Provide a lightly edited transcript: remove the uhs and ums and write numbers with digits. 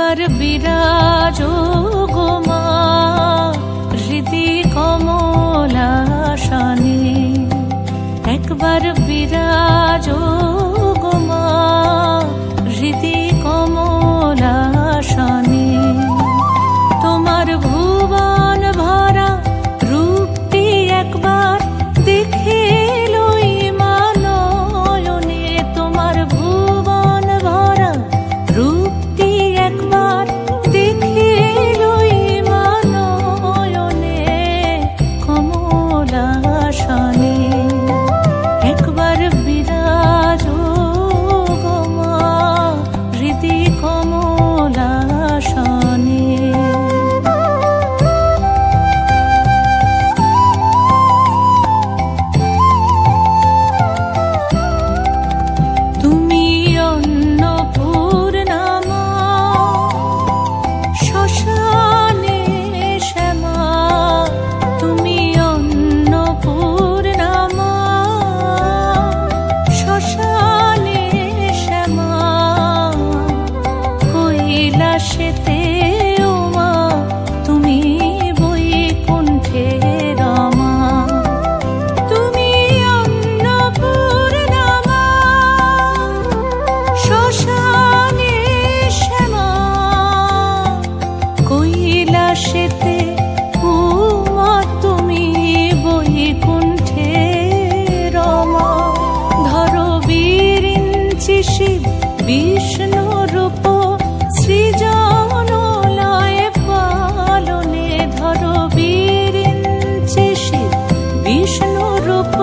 একবার বিরাজো গো মা হৃদি কমলাসনে, একবার বিরাজো গো মা হৃদি কমলাসনে। তোমার ভুবন ভরা রূপটি একবার দেখে লই মা নয়নে, তোমার ভুবন ভরা রূপটি একবার দেখে লই মা নয়নে কমলাসনে। একবার বিরাজো গো মা হৃদি কমলাসনে। তুমি অন্নপূর্ণা মা শ্মশানে শ্যামা, তুমি অন্নপূর্ণা মা শ্মশানে শ্যামা। কৈলাসেতে ও মা তুমি বৈকুণ্ঠে রমা, তুমি অন্নপূর্ণা মা শ্মশানে শ্যামা। কৈলাসেতে ও মা তুমি বৈকুণ্ঠে রমা। ধরো বিরিঞ্চি শিব বিষ্ণু রূপ সৃজন লয় পালনে, ধরো বিরিঞ্চি শিব বিষ্ণু রূপ